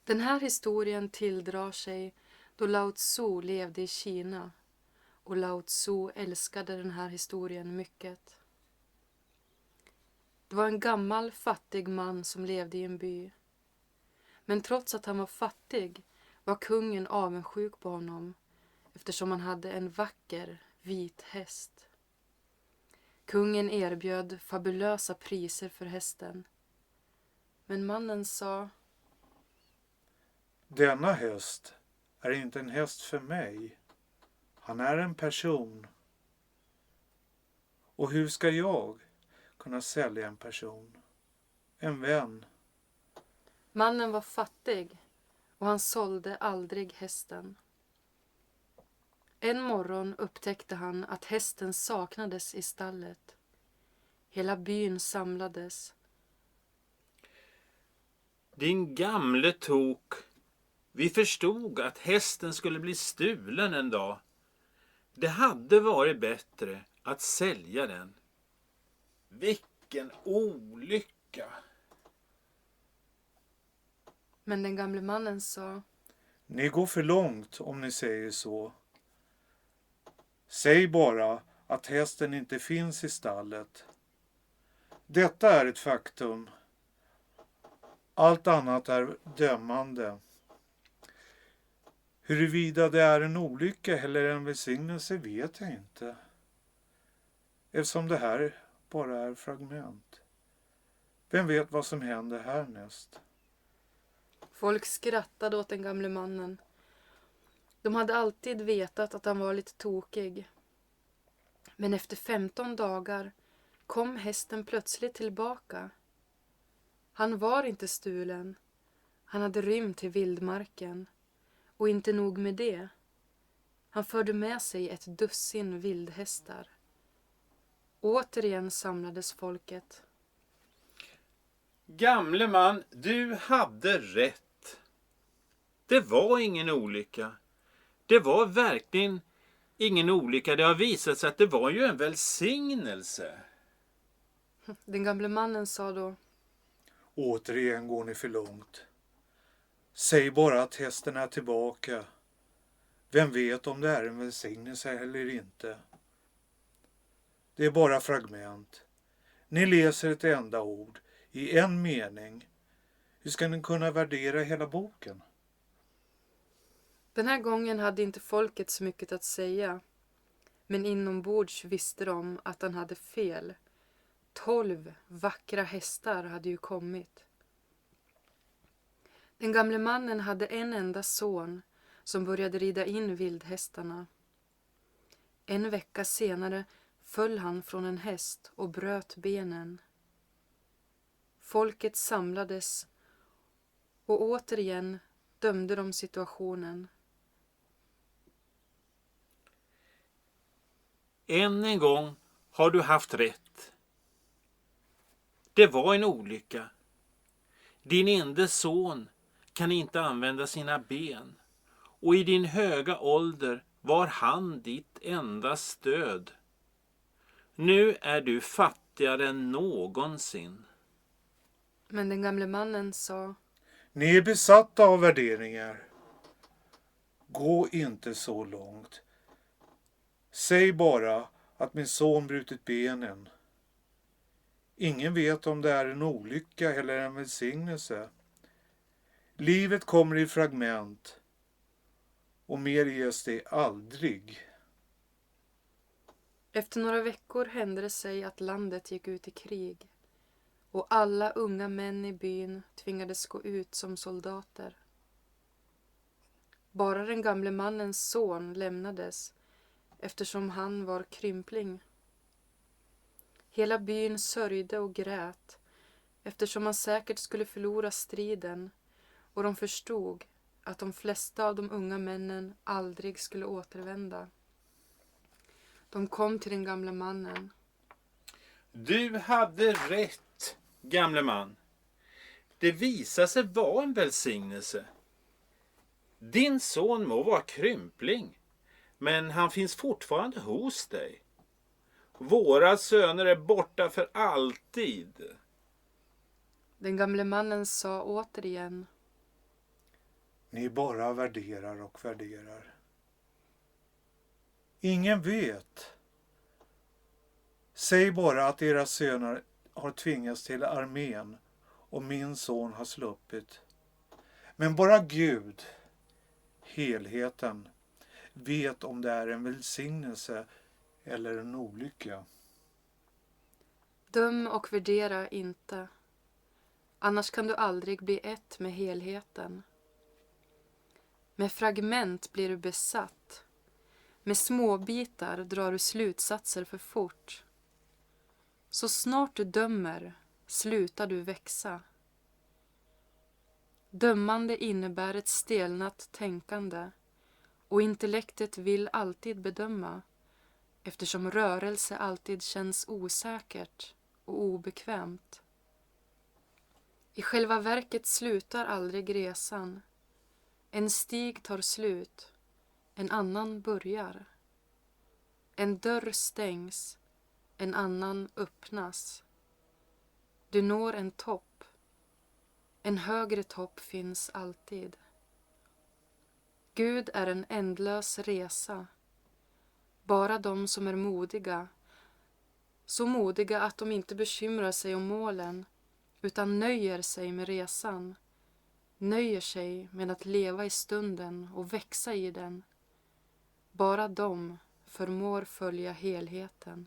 Den här historien tilldrar sig då Lao Tzu levde i Kina och Lao Tzu älskade den här historien mycket. Det var en gammal fattig man som levde i en by. Men trots att han var fattig var kungen avundsjuk på honom eftersom han hade en vacker vit häst. Kungen erbjöd fabulösa priser för hästen. Men mannen sa: denna häst är inte en häst för mig. Han är en person. Och hur ska jag kunna sälja en person? En vän. Mannen var fattig och han sålde aldrig hästen. En morgon upptäckte han att hästen saknades i stallet. Hela byn samlades. Din gamle tok, vi förstod att hästen skulle bli stulen en dag. Det hade varit bättre att sälja den. Vilken olycka! Men den gamle mannen sa: Ni går för långt om ni säger så. Säg bara att hästen inte finns i stallet. Detta är ett faktum. Allt annat är dömande. Huruvida det är en olycka eller en välsignelse vet jag inte. Eftersom det här bara är fragment. Vem vet vad som händer härnäst? Folk skrattade åt den gamle mannen. De hade alltid vetat att han var lite tokig. Men efter 15 dagar kom hästen plötsligt tillbaka. Han var inte stulen. Han hade rymt till vildmarken. Och inte nog med det. Han förde med sig ett dussin vildhästar. Återigen samlades folket. Gamle man, du hade rätt. Det var ingen olycka. Det var verkligen ingen olycka. Det har visat sig att det var ju en välsignelse. Den gamle mannen sa då: Återigen går ni för långt. Säg bara att hästen är tillbaka. Vem vet om det är en välsignelse eller inte? Det är bara fragment. Ni läser ett enda ord i en mening. Hur ska ni kunna värdera hela boken? Den här gången hade inte folket så mycket att säga. Men inombords visste de att han hade fel. 12 vackra hästar hade ju kommit. Den gamle mannen hade en enda son som började rida in vildhästarna. En vecka senare föll han från en häst och bröt benen. Folket samlades och återigen dömde de situationen. Än en gång har du haft rätt. Det var en olycka. Din enda son kan inte använda sina ben. Och i din höga ålder var han ditt enda stöd. Nu är du fattigare än någonsin. Men den gamle mannen sa: Ni är besatta av värderingar. Gå inte så långt. Säg bara att min son brutit benen. Ingen vet om det är en olycka eller en välsignelse. Livet kommer i fragment och mer ges det aldrig. Efter några veckor hände det sig att landet gick ut i krig och alla unga män i byn tvingades gå ut som soldater. Bara den gamle mannens son lämnades eftersom han var krympling. Hela byn sörjde och grät eftersom han säkert skulle förlora striden och de förstod att de flesta av de unga männen aldrig skulle återvända. De kom till den gamla mannen. Du hade rätt, gamle man. Det visade sig vara en välsignelse. Din son må vara krympling, men han finns fortfarande hos dig. Våra söner är borta för alltid. Den gamle mannen sa återigen: Ni bara värderar och värderar. Ingen vet. Säg bara att era söner har tvingats till armén och min son har sluppit. Men bara Gud, helheten, vet om det är en välsignelse eller en olycka. Döm och värdera inte. Annars kan du aldrig bli ett med helheten. Med fragment blir du besatt. Med småbitar drar du slutsatser för fort. Så snart du dömer slutar du växa. Dömande innebär ett stelnat tänkande och intellektet vill alltid bedöma eftersom rörelse alltid känns osäkert och obekvämt. I själva verket slutar aldrig resan. En stig tar slut, en annan börjar. En dörr stängs, en annan öppnas. Du når en topp. En högre topp finns alltid. Gud är en ändlös resa. Bara de som är modiga, så modiga att de inte bekymrar sig om målen, utan nöjer sig med resan, nöjer sig med att leva i stunden och växa i den. Bara de förmår följa helheten.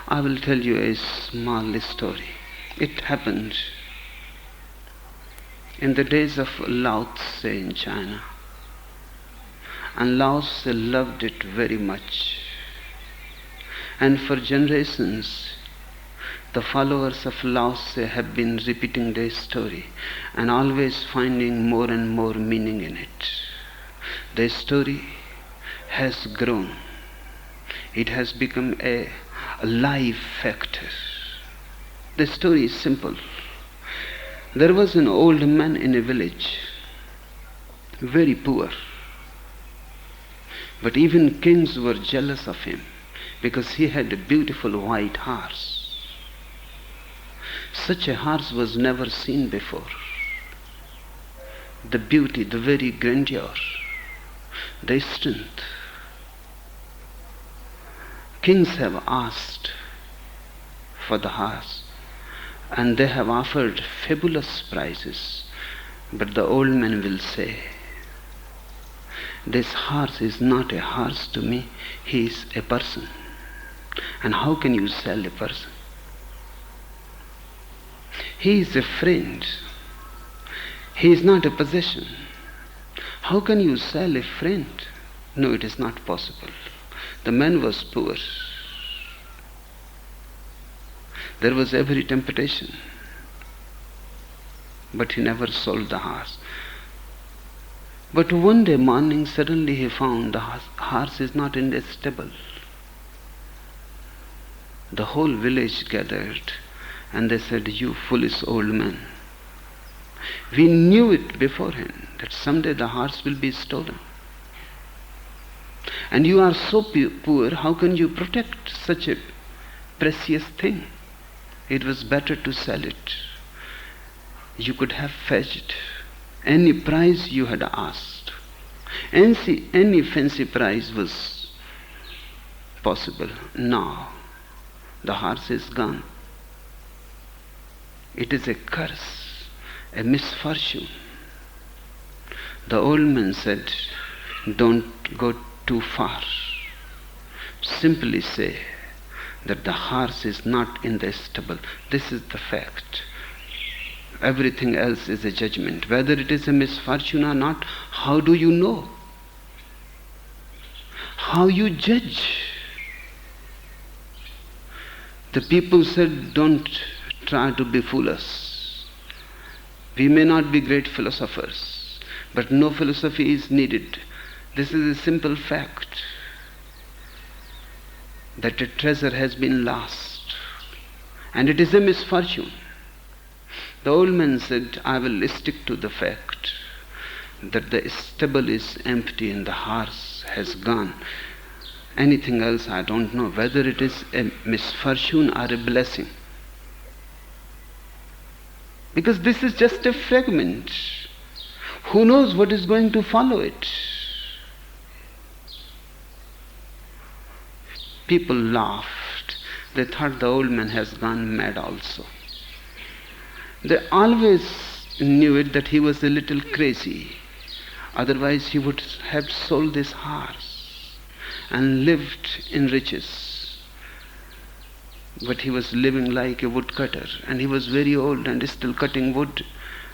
I will tell you a small story. It happened in the days of Lao Tse in China. And Lao Tse loved it very much. And for generations, the followers of Lao Tse have been repeating their story and always finding more and more meaning in it. The story has grown. It has become a life factor. The story is simple. There was an old man in a village, very poor. But even kings were jealous of him because he had a beautiful white horse. Such a horse was never seen before. The beauty, the very grandeur, the strength. Kings have asked for the horse and they have offered fabulous prices, but the old man will say, this horse is not a horse to me, he is a person. And how can you sell a person? He is a friend. He is not a possession. How can you sell a friend? No, it is not possible. The man was poor. There was every temptation, but he never sold the horse. But one day morning, suddenly he found the horse is not in the stable. The whole village gathered and they said, you foolish old man, we knew it beforehand that someday the horse will be stolen. And you are so poor, how can you protect such a precious thing? It was better to sell it. You could have fetched any price you had asked. Any fancy price was possible. Now, the horse is gone. It is a curse, a misfortune. The old man said, don't go too far. Simply say that the horse is not in the stable. This is the fact. Everything else is a judgment. Whether it is a misfortune or not, how do you know? How you judge? The people said, don't try to befool us. We may not be great philosophers, but no philosophy is needed. This is a simple fact that a treasure has been lost, and it is a misfortune. The old man said, I will stick to the fact that the stable is empty and the horse has gone. Anything else I don't know, whether it is a misfortune or a blessing. Because this is just a fragment. Who knows what is going to follow it? People laughed. They thought the old man has gone mad also. They always knew it that he was a little crazy. Otherwise he would have sold this horse and lived in riches. But he was living like a woodcutter, and he was very old and still cutting wood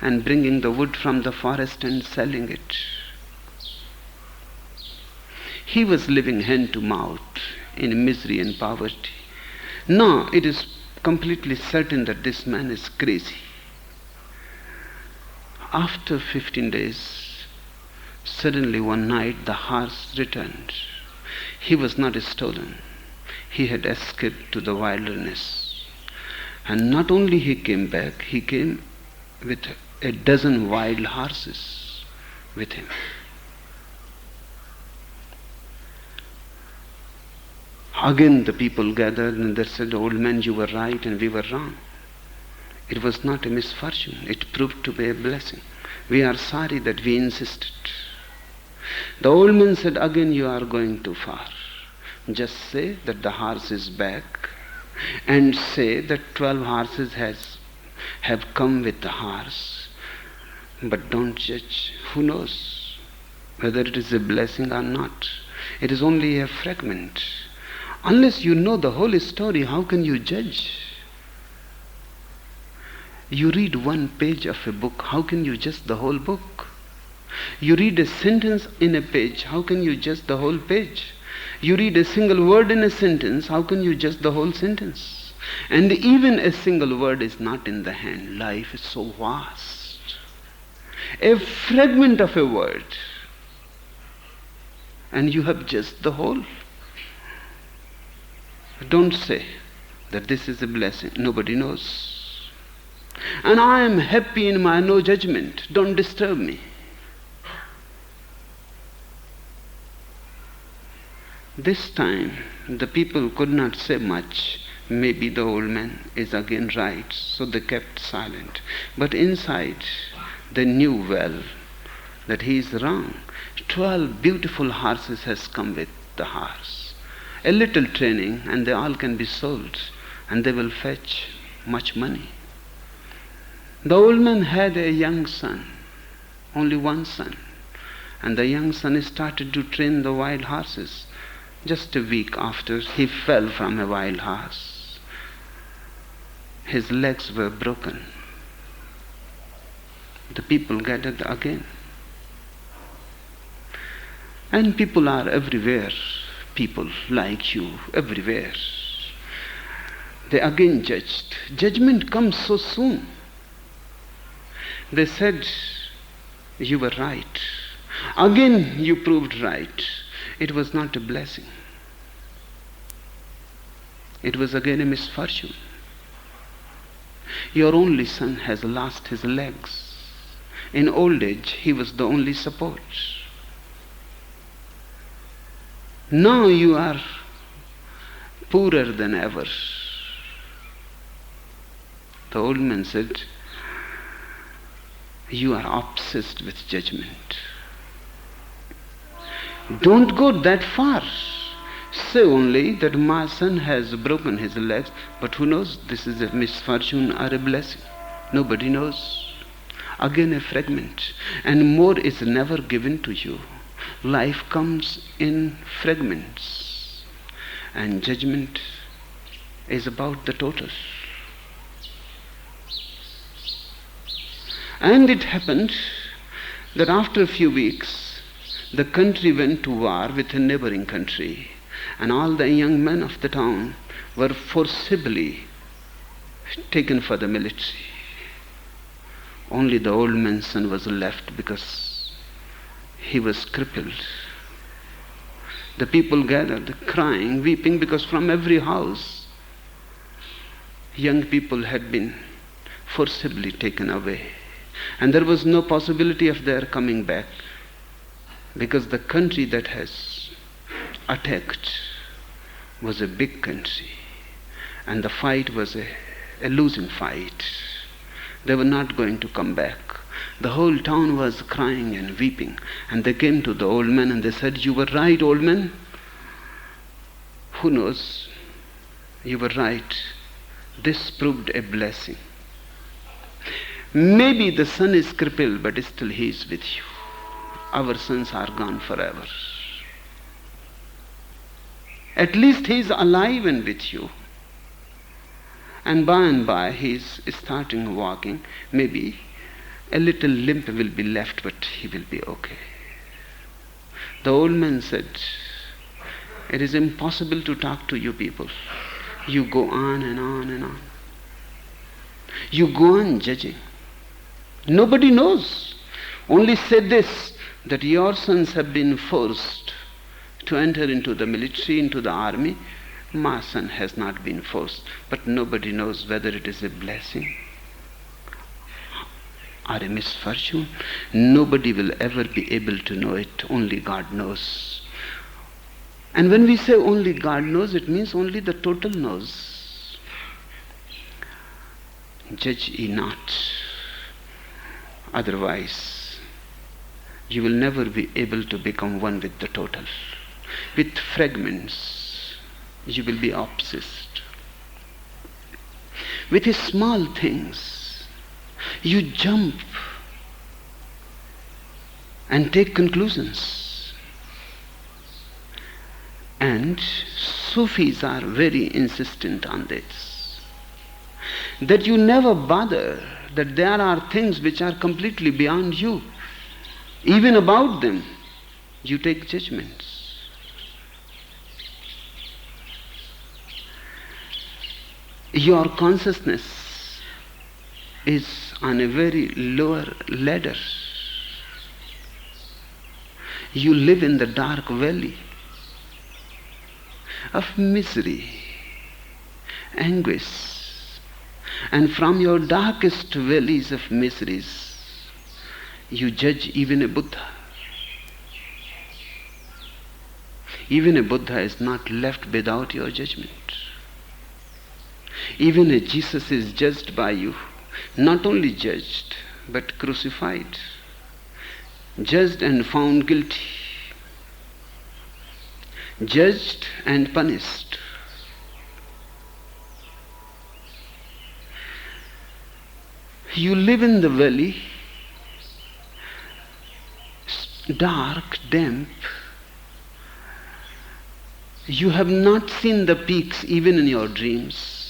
and bringing the wood from the forest and selling it. He was living hand to mouth in misery and poverty. Now it is completely certain that this man is crazy. After 15 days, suddenly one night the horse returned. He was not stolen. He had escaped to the wilderness. And not only he came back, he came with a dozen wild horses with him. Again the people gathered and they said, old man, you were right and we were wrong. It was not a misfortune. It proved to be a blessing. We are sorry that we insisted. The old man said, again you are going too far. Just say that the horse is back, and say that 12 horses have come with the horse. But don't judge. Who knows whether it is a blessing or not? It is only a fragment. Unless you know the whole story, how can you judge? You read one page of a book, how can you judge the whole book? You read a sentence in a page, how can you judge the whole page? You read a single word in a sentence, how can you judge the whole sentence? And even a single word is not in the hand. Life is so vast. A fragment of a word, and you have judged the whole. Don't say that this is a blessing. Nobody knows. And I am happy in my no judgment. Don't disturb me. This time the people could not say much. Maybe the old man is again right, so they kept silent. But inside they knew well that he is wrong. 12 beautiful horses has come with the horse. A little training and they all can be sold, and they will fetch much money. The old man had a young son, only one son, and the young son started to train the wild horses. Just a week after, he fell from a wild horse. His legs were broken. The people gathered again. And people are everywhere. People like you, everywhere. They again judged. Judgment comes so soon. They said, you were right. Again you proved right. It was not a blessing. It was again a misfortune. Your only son has lost his legs. In old age, he was the only support. Now you are poorer than ever. The old man said, you are obsessed with judgment. Don't go that far. Say only that my son has broken his legs, but who knows, this is a misfortune or a blessing. Nobody knows. again a fragment, and more is never given to you. Life comes in fragments, and judgment is about the total. And it happened that after a few weeks, the country went to war with a neighboring country, and all the young men of the town were forcibly taken for the military. Only the old man's son was left because he was crippled. The people gathered, crying, weeping, because from every house young people had been forcibly taken away. And there was no possibility of their coming back, because the country that has attacked was a big country, and the fight was a losing fight. They were not going to come back. The whole town was crying and weeping, and they came to the old man and they said, "You were right, old man. Who knows? You were right. This proved a blessing. Maybe the son is crippled, but still he is with you. Our sons are gone forever. At least he is alive and with you. And by he is starting walking. Maybe a little limp will be left, but he will be okay." The old man said, "It is impossible to talk to you people. You go on and on and on. You go on judging. Nobody knows. Only say this, that your sons have been forced to enter into the military, into the army. My son has not been forced, but nobody knows whether it is a blessing or a misfortune. Nobody will ever be able to know it. Only God knows." And when we say only God knows, it means only the total knows. Judge ye not. Otherwise, you will never be able to become one with the total. With fragments, you will be obsessed. With small things, you jump and take conclusions. And Sufis are very insistent on this, that you never bother, that there are things which are completely beyond you. Even about them, you take judgments. Your consciousness is on a very lower ladder. You live in the dark valley of misery, anguish, and from your darkest valleys of miseries, you judge even a Buddha. Even a Buddha is not left without your judgment. Even a Jesus is judged by you. Not only judged, but crucified. Judged and found guilty. Judged and punished. You live in the valley, dark, damp. You have not seen the peaks even in your dreams.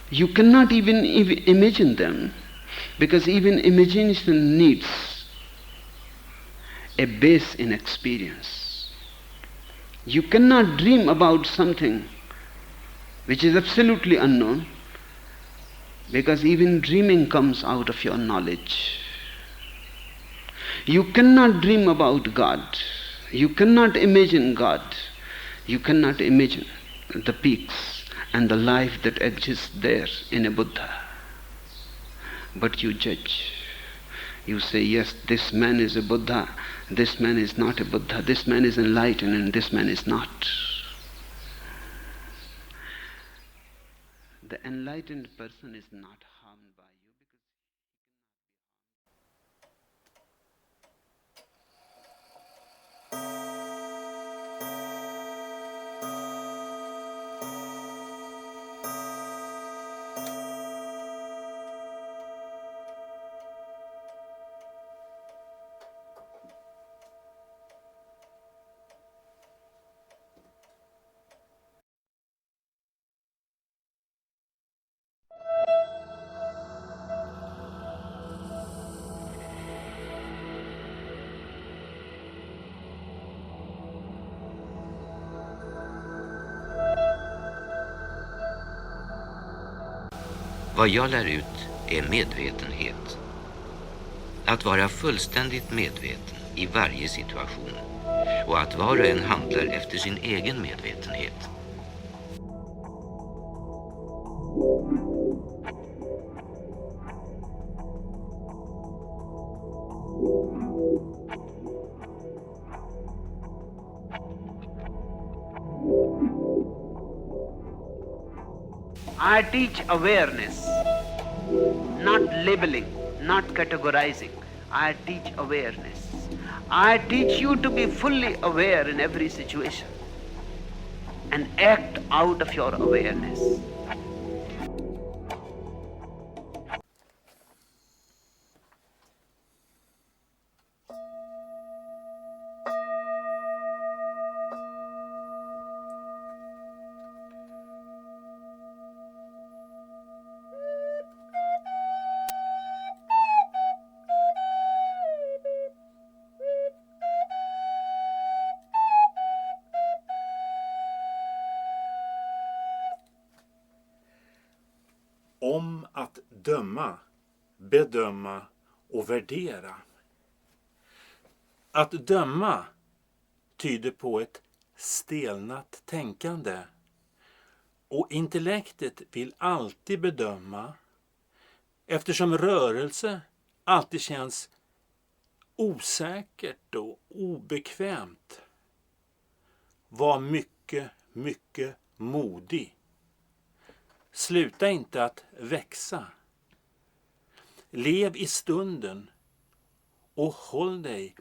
You cannot even imagine them, because even imagination needs a base in experience. You cannot dream about something which is absolutely unknown, because even dreaming comes out of your knowledge. You cannot dream about God. You cannot imagine God. You cannot imagine the peaks and the life that exists there in a Buddha. But you judge. You say, yes, this man is a Buddha, this man is not a Buddha, this man is enlightened and this man is not. The enlightened person is not harmed by you, because Vad jag lär ut är medvetenhet. Att vara fullständigt medveten i varje situation och att var och en handlar efter sin egen medvetenhet. I teach awareness, not labeling, not categorizing. I teach awareness. I teach you to be fully aware in every situation and act out of your awareness. Om att döma, bedöma och värdera. Att döma tyder på ett stelnat tänkande. Och intellektet vill alltid bedöma, eftersom rörelse alltid känns osäkert och obekvämt. Var mycket modig. Sluta inte att växa. Lev i stunden och håll dig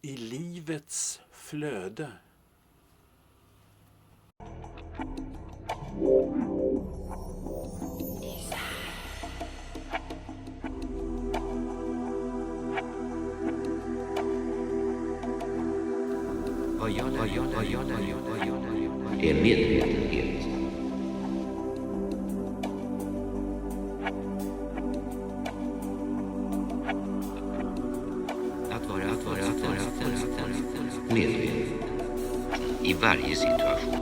i livets flöde. Vad jag är medvetenhet. Att vara medveten i varje situation.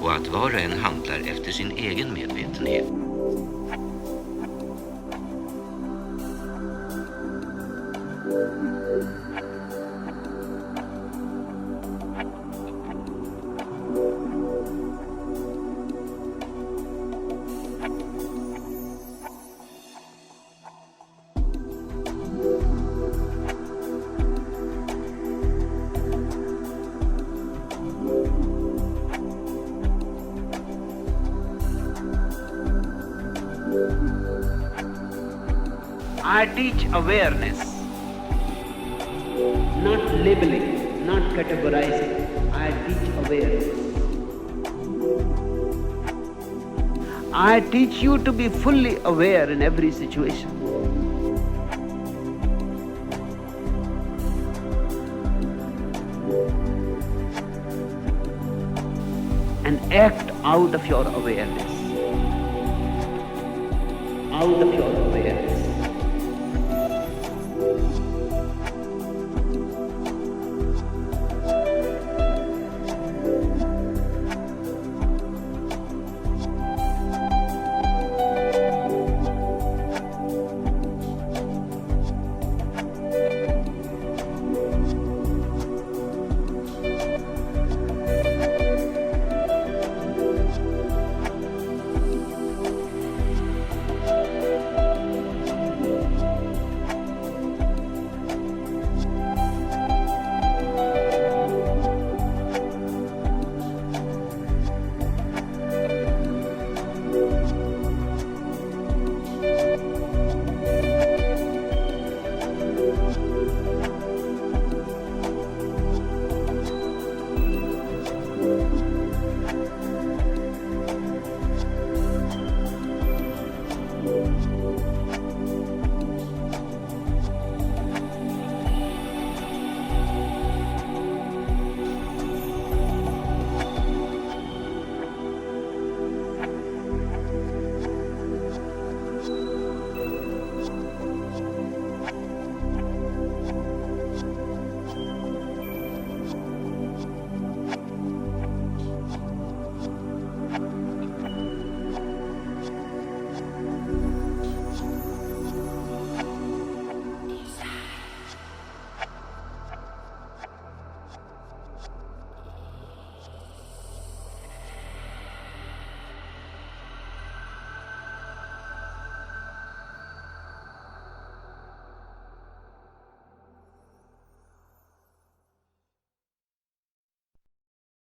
Och att var och en handlar efter sin egen medvetenhet. I teach awareness, not labeling, not categorizing. I teach awareness. I teach you to be fully aware in every situation. And act out of your awareness. Out of your awareness.